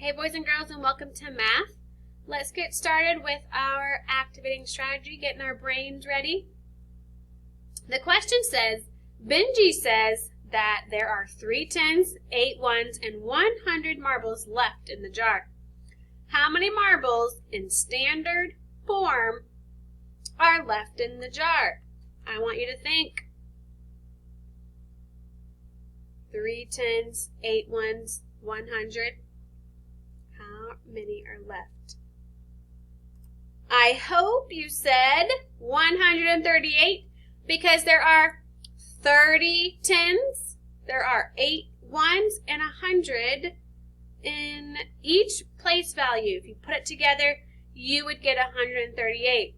Hey boys and girls, and welcome to math. Let's get started with our activating strategy, getting our brains ready. The question says, Benji says that there are 3 10s, 8 1s, and 100 marbles left in the jar. How many marbles in standard form are left in the jar? I want you to think. 3 10s, 8 1s, 100. How many are left? I hope you said 138 because there are 30 10s, there are 8 1s, and 100 in each place value. If you put it together, you would get 138.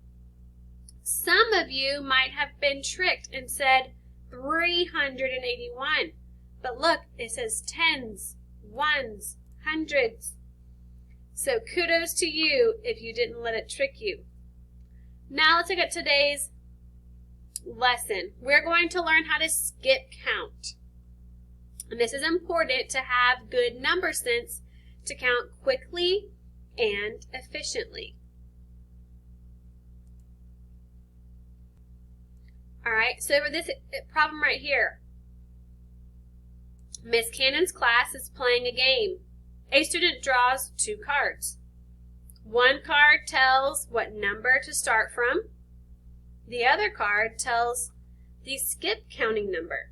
Some of you might have been tricked and said 381. But look, it says 10s, 1s, 100s. So kudos to you if you didn't let it trick you. Now let's look at today's lesson. We're going to learn how to skip count. And this is important to have good number sense to count quickly and efficiently. All right, so for this problem right here, Miss Cannon's class is playing a game. A student draws 2 cards. One card tells what number to start from. The other card tells the skip counting number.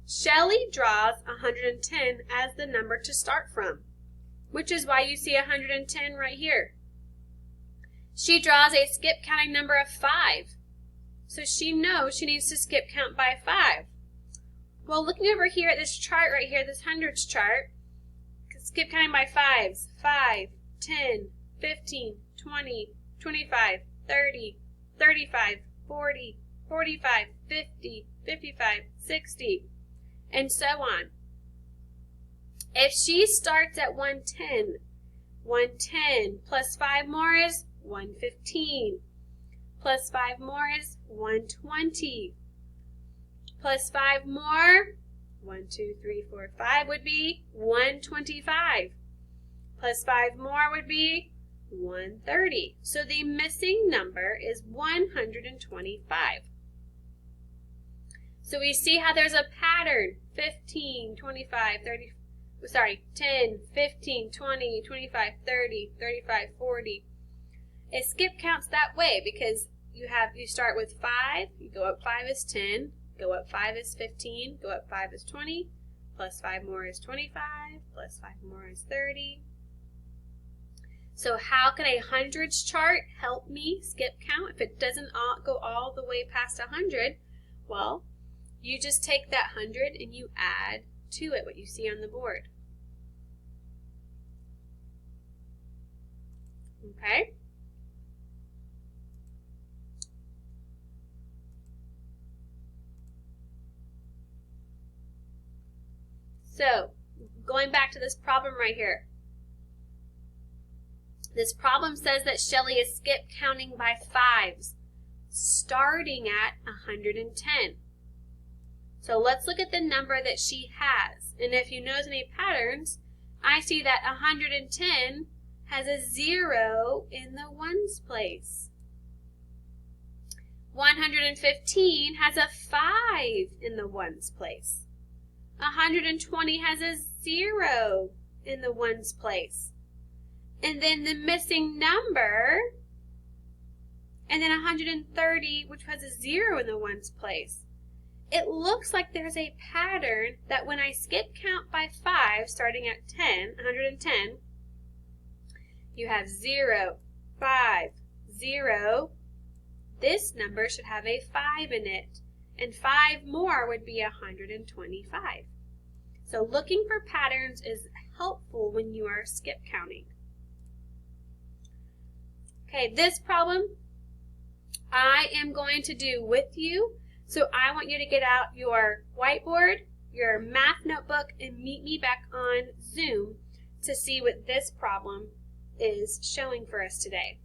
Shelley draws 110 as the number to start from, which is why you see 110 right here. She draws a skip counting number of 5, so she knows she needs to skip count by 5. Well, looking over here at this chart right here, this hundreds chart, skip counting by 5s. 5, 10, 15, 20, 25, 30, 35, 40, 45, 50, 55, 60, and so on. If she starts at 110, 110 plus 5 more is 115, plus 5 more is 120, plus 5 more, 1, 2, 3, 4, 5 would be 125. Plus 5 more would be 130. So the missing number is 125. So we see how there's a pattern. 15, 25, 30, 10, 15, 20, 25, 30, 35, 40. It skip counts that way because you start with 5, you go up 5 is 10. Go up 5 is 15, go up 5 is 20, plus 5 more is 25, plus 5 more is 30. So how can a hundreds chart help me skip count if it doesn't go all the way past 100? Well, you just take that 100 and you add to it what you see on the board. Okay? So, going back to this problem right here. This problem says that Shelley is skip counting by 5s, starting at 110. So let's look at the number that she has. And if you notice any patterns, I see that 110 has a 0 in the ones place. 115 has a 5 in the ones place. 120 has a 0 in the ones place. And then the missing number, and then 130, which has a 0 in the ones place. It looks like there's a pattern that when I skip count by 5, starting at 110, you have 0, 5, 0. This number should have a 5 in it. And 5 more would be 125. So looking for patterns is helpful when you are skip counting. Okay, this problem I am going to do with you. So I want you to get out your whiteboard, your math notebook, and meet me back on Zoom to see what this problem is showing for us today.